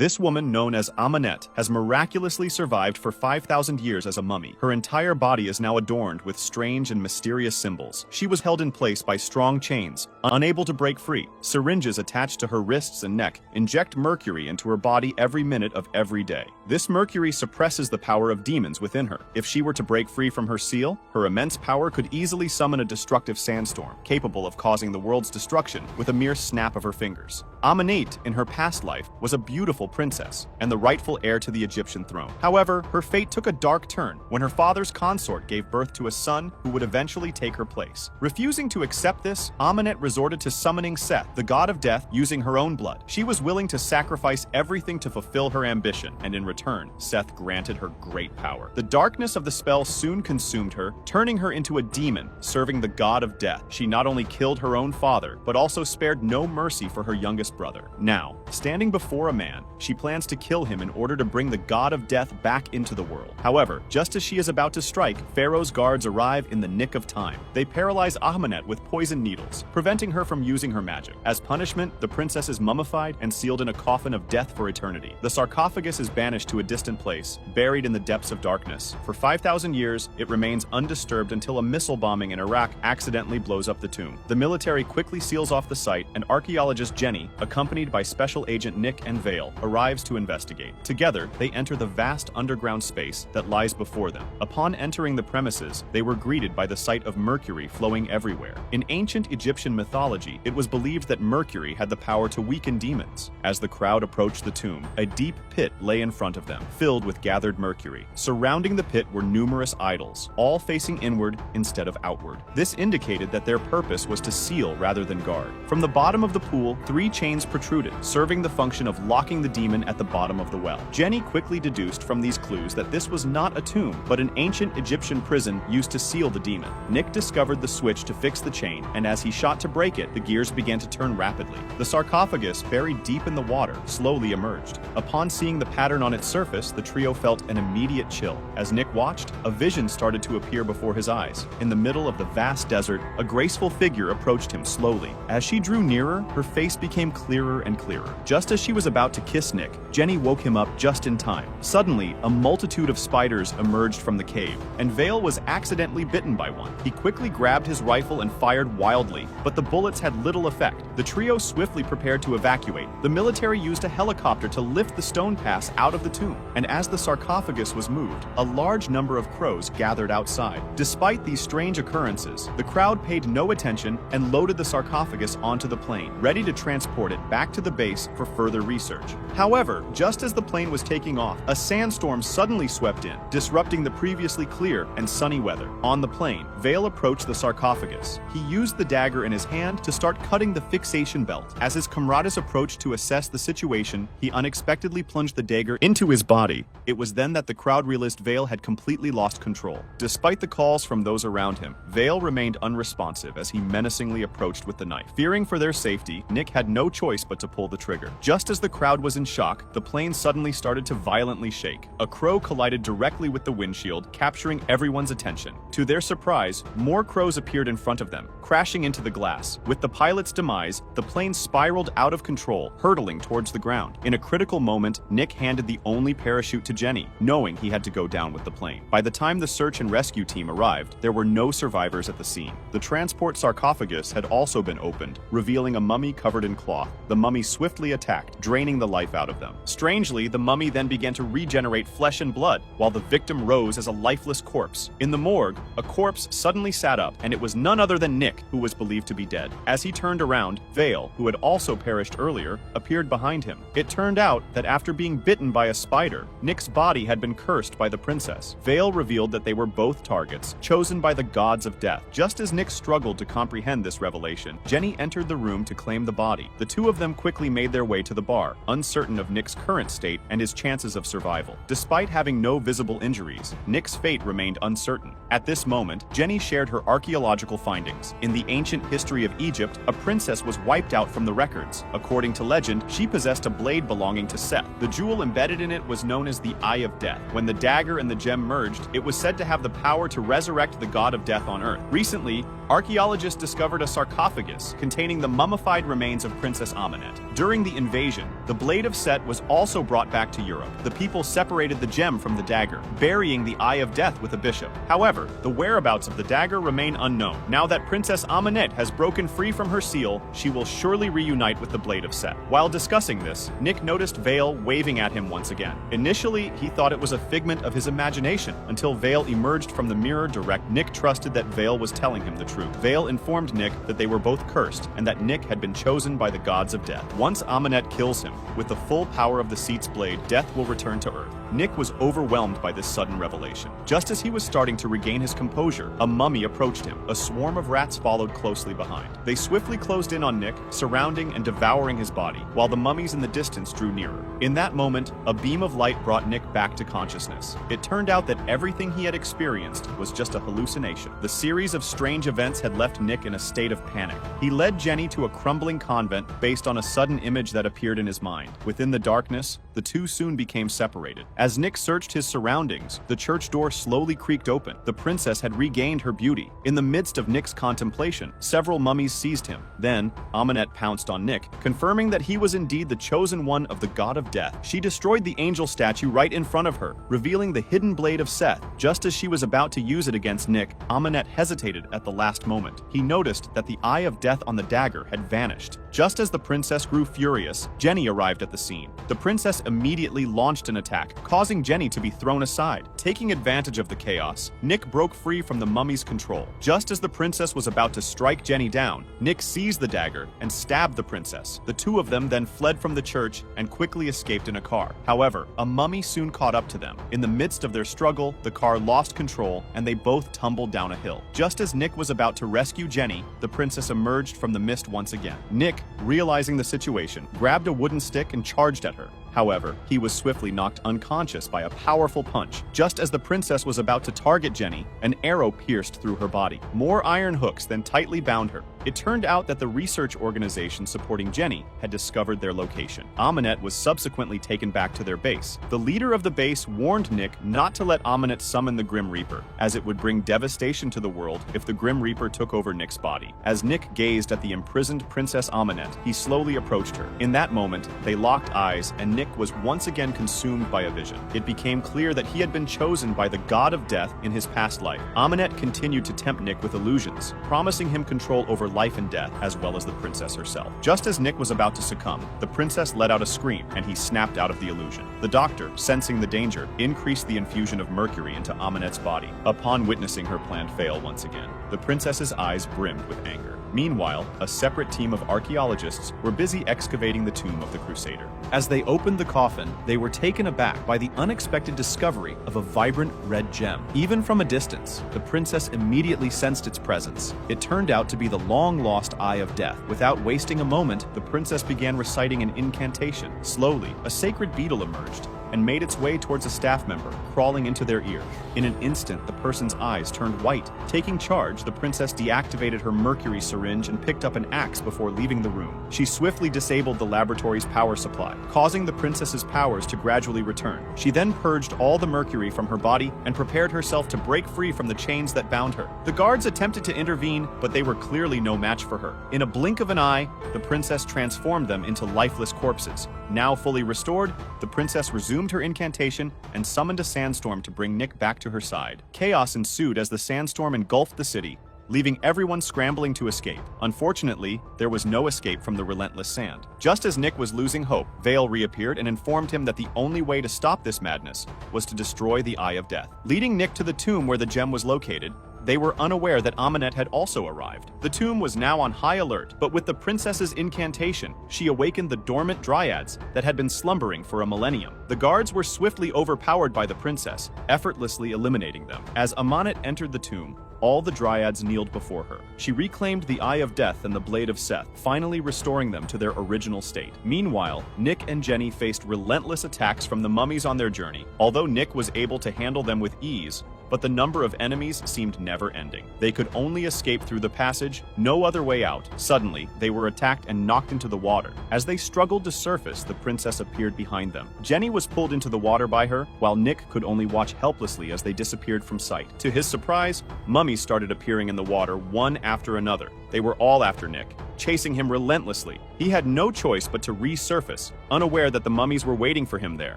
This woman, known as Amenet, has miraculously survived for 5,000 years as a mummy. Her entire body is now adorned with strange and mysterious symbols. She was held in place by strong chains, unable to break free. Syringes attached to her wrists and neck inject mercury into her body every minute of every day. This mercury suppresses the power of demons within her. If she were to break free from her seal, her immense power could easily summon a destructive sandstorm, capable of causing the world's destruction with a mere snap of her fingers. Amenet, in her past life, was a beautiful princess and the rightful heir to the Egyptian throne. However, her fate took a dark turn when her father's consort gave birth to a son who would eventually take her place. Refusing to accept this, Amenet resorted to summoning Seth, the god of death, using her own blood. She was willing to sacrifice everything to fulfill her ambition, and in return, Seth granted her great power. The darkness of the spell soon consumed her, turning her into a demon, serving the god of death. She not only killed her own father, but also spared no mercy for her youngest brother. Now, standing before a man, she plans to kill him in order to bring the god of death back into the world. However, just as she is about to strike, Pharaoh's guards arrive in the nick of time. They paralyze Amenet with poison needles, preventing her from using her magic. As punishment, the princess is mummified and sealed in a coffin of death for eternity. The sarcophagus is banished to a distant place, buried in the depths of darkness. For 5,000 years, it remains undisturbed until a missile bombing in Iraq accidentally blows up the tomb. The military quickly seals off the site, and archaeologist Jenny, accompanied by Special Agent Nick and Vale, arrives to investigate. Together, they enter the vast underground space that lies before them. Upon entering the premises, they were greeted by the sight of mercury flowing everywhere. In ancient Egyptian mythology, it was believed that mercury had the power to weaken demons. As the crowd approached the tomb, a deep pit lay in front of them, filled with gathered mercury. Surrounding the pit were numerous idols, all facing inward instead of outward. This indicated that their purpose was to seal rather than guard. From the bottom of the pool, 3 chains protruded, serving the function of locking the demon at the bottom of the well. Jenny quickly deduced from these clues that this was not a tomb, but an ancient Egyptian prison used to seal the demon. Nick discovered the switch to fix the chain, and as he shot to break it, the gears began to turn rapidly. The sarcophagus, buried deep in the water, slowly emerged. Upon seeing the pattern on its surface, the trio felt an immediate chill. As Nick watched, a vision started to appear before his eyes. In the middle of the vast desert, a graceful figure approached him slowly. As she drew nearer, her face became clearer and clearer. Just as she was about to kiss Nick, Jenny woke him up just in time. Suddenly, a multitude of spiders emerged from the cave, and Vale was accidentally bitten by one. He quickly grabbed his rifle and fired wildly, but the bullets had little effect. The trio swiftly prepared to evacuate. The military used a helicopter to lift the stone pass out of the tomb, and as the sarcophagus was moved, a large number of crows gathered outside. Despite these strange occurrences, the crowd paid no attention and loaded the sarcophagus onto the plane, ready to transport it back to the base for further research. However, just as the plane was taking off, a sandstorm suddenly swept in, disrupting the previously clear and sunny weather. On the plane, Vale approached the sarcophagus. He used the dagger in his hand to start cutting the fixation belt. As his comrades approached to assess the situation, he unexpectedly plunged the dagger into his body. It was then that the crowd realized Vale had completely lost control. Despite the calls from those around him, Vale remained unresponsive as he menacingly approached with the knife. Fearing for their safety, Nick had no choice but to pull the trigger. Just as the crowd was in shock, the plane suddenly started to violently shake. A crow collided directly with the windshield, capturing everyone's attention. To their surprise, more crows appeared in front of them, crashing into the glass. With the pilot's demise, the plane spiraled out of control, hurtling towards the ground. In a critical moment, Nick handed the only parachute to Jenny, knowing he had to go down with the plane. By the time the search and rescue team arrived, there were no survivors at the scene. The transport sarcophagus had also been opened, revealing a mummy covered in cloth. The mummy swiftly attacked, draining the life out of them. Strangely, the mummy then began to regenerate flesh and blood, while the victim rose as a lifeless corpse. In the morgue, a corpse suddenly sat up, and it was none other than Nick, who was believed to be dead. As he turned around, Vale, who had also perished earlier, appeared behind him. It turned out that after being bitten by a spider, Nick's body had been cursed by the princess. Vale revealed that they were both targets, chosen by the gods of death. Just as Nick struggled to comprehend this revelation, Jenny entered the room to claim the body. The two of them quickly made their way to the bar, uncertain of Nick's current state and his chances of survival. Despite having no visible injuries, Nick's fate remained uncertain. At this moment, Jenny shared her archaeological findings. In the ancient history of Egypt, a princess was wiped out from the records. According to legend, she possessed a blade belonging to Seth. The jewel embedded in it was known as the Eye of Death. When the dagger and the gem merged, it was said to have the power to resurrect the god of death on Earth. Recently, archaeologists discovered a sarcophagus containing the mummified remains of Princess Amenet. During the invasion, the Blade of Set was also brought back to Europe. The people separated the gem from the dagger, burying the Eye of Death with a bishop. However, the whereabouts of the dagger remain unknown. Now that Princess Amenet has broken free from her seal, she will surely reunite with the Blade of Set. While discussing this, Nick noticed Vale waving at him once again. Initially, he thought it was a figment of his imagination, until Vale emerged from the mirror direct. Nick trusted that Vale was telling him the truth. Vale informed Nick that they were both cursed, and that Nick had been chosen by the gods of death. Once Amenet kills him, with the full power of the Seat's blade, death will return to Earth. Nick was overwhelmed by this sudden revelation. Just as he was starting to regain his composure, a mummy approached him. A swarm of rats followed closely behind. They swiftly closed in on Nick, surrounding and devouring his body, while the mummies in the distance drew nearer. In that moment, a beam of light brought Nick back to consciousness. It turned out that everything he had experienced was just a hallucination. The series of strange events had left Nick in a state of panic. He led Jenny to a crumbling convent based on a sudden image that appeared in his mind. Within the darkness, the two soon became separated. As Nick searched his surroundings, the church door slowly creaked open. The princess had regained her beauty. In the midst of Nick's contemplation, several mummies seized him. Then, Amenet pounced on Nick, confirming that he was indeed the chosen one of the god of death. She destroyed the angel statue right in front of her, revealing the hidden blade of Seth. Just as she was about to use it against Nick, Amenet hesitated at the last moment. He noticed that the Eye of Death on the dagger had vanished. Just as the princess grew furious, Jenny arrived at the scene. The princess immediately launched an attack, causing Jenny to be thrown aside. Taking advantage of the chaos, Nick broke free from the mummy's control. Just as the princess was about to strike Jenny down, Nick seized the dagger and stabbed the princess. The two of them then fled from the church and quickly escaped in a car. However, a mummy soon caught up to them. In the midst of their struggle, the car lost control and they both tumbled down a hill. Just as Nick was about to rescue Jenny, the princess emerged from the mist once again. Nick, realizing the situation, grabbed a wooden stick and charged at her. However, he was swiftly knocked unconscious by a powerful punch. Just as the princess was about to target Jenny, an arrow pierced through her body. More iron hooks then tightly bound her. It turned out that the research organization supporting Jenny had discovered their location. Amenet was subsequently taken back to their base. The leader of the base warned Nick not to let Amenet summon the Grim Reaper, as it would bring devastation to the world if the Grim Reaper took over Nick's body. As Nick gazed at the imprisoned Princess Amenet, he slowly approached her. In that moment, they locked eyes and Nick was once again consumed by a vision. It became clear that he had been chosen by the god of death in his past life. Amenet continued to tempt Nick with illusions, promising him control over life and death, as well as the princess herself. Just as Nick was about to succumb, the princess let out a scream, and he snapped out of the illusion. The doctor, sensing the danger, increased the infusion of mercury into Amenet's body. Upon witnessing her plan fail once again, the princess's eyes brimmed with anger. Meanwhile, a separate team of archaeologists were busy excavating the tomb of the Crusader. As they opened the coffin, they were taken aback by the unexpected discovery of a vibrant red gem. Even from a distance, the princess immediately sensed its presence. It turned out to be the long-lost Eye of Death. Without wasting a moment, the princess began reciting an incantation. Slowly, a sacred beetle emerged and made its way towards a staff member, crawling into their ear. In an instant, the person's eyes turned white. Taking charge, the princess deactivated her mercury syringe and picked up an axe before leaving the room. She swiftly disabled the laboratory's power supply, causing the princess's powers to gradually return. She then purged all the mercury from her body and prepared herself to break free from the chains that bound her. The guards attempted to intervene, but they were clearly no match for her. In a blink of an eye, the princess transformed them into lifeless corpses. Now fully restored, the princess resumed her incantation and summoned a sandstorm to bring Nick back to her side. Chaos ensued as the sandstorm engulfed the city, leaving everyone scrambling to escape. Unfortunately, there was no escape from the relentless sand. Just as Nick was losing hope, Vale reappeared and informed him that the only way to stop this madness was to destroy the Eye of Death. Leading Nick to the tomb where the gem was located, they were unaware that Amenet had also arrived. The tomb was now on high alert, but with the princess's incantation, she awakened the dormant dryads that had been slumbering for a millennium. The guards were swiftly overpowered by the princess, effortlessly eliminating them. As Amenet entered the tomb, all the dryads kneeled before her. She reclaimed the Eye of Death and the Blade of Seth, finally restoring them to their original state. Meanwhile, Nick and Jenny faced relentless attacks from the mummies on their journey. Although Nick was able to handle them with ease, but the number of enemies seemed never ending. They could only escape through the passage, no other way out. Suddenly, they were attacked and knocked into the water. As they struggled to surface, the princess appeared behind them. Jenny was pulled into the water by her, while Nick could only watch helplessly as they disappeared from sight. To his surprise, mummies started appearing in the water one after another. They were all after Nick, chasing him relentlessly. He had no choice but to resurface, unaware that the mummies were waiting for him there.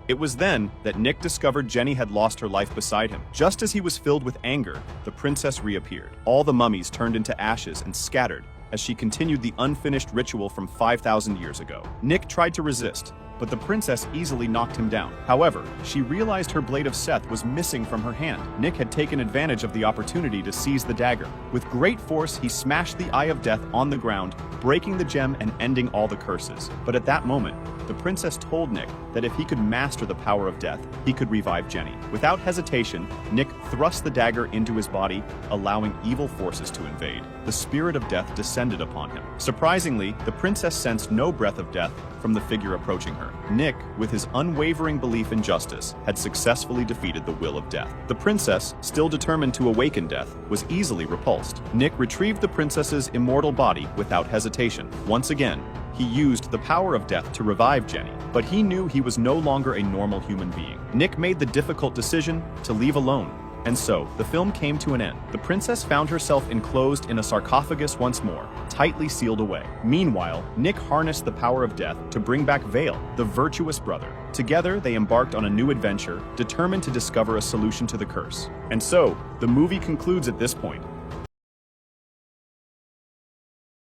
It was then that Nick discovered Jenny had lost her life beside him. Just as he was filled with anger, the princess reappeared. All the mummies turned into ashes and scattered as she continued the unfinished ritual from 5,000 years ago. Nick tried to resist, but the princess easily knocked him down. However, she realized her blade of Seth was missing from her hand. Nick had taken advantage of the opportunity to seize the dagger. With great force, he smashed the Eye of Death on the ground, breaking the gem and ending all the curses. But at that moment, the princess told Nick that if he could master the power of death, he could revive Jenny. Without hesitation, Nick thrust the dagger into his body, allowing evil forces to invade. The spirit of death descended upon him. Surprisingly, the princess sensed no breath of death from the figure approaching her. Nick, with his unwavering belief in justice, had successfully defeated the will of death. The princess, still determined to awaken death, was easily repulsed. Nick retrieved the princess's immortal body without hesitation. Once again, he used the power of death to revive Jenny, but he knew he was no longer a normal human being. Nick made the difficult decision to leave alone. And so, the film came to an end. The princess found herself enclosed in a sarcophagus once more, tightly sealed away. Meanwhile, Nick harnessed the power of death to bring back Vale, the virtuous brother. Together, they embarked on a new adventure, determined to discover a solution to the curse. And so, the movie concludes at this point.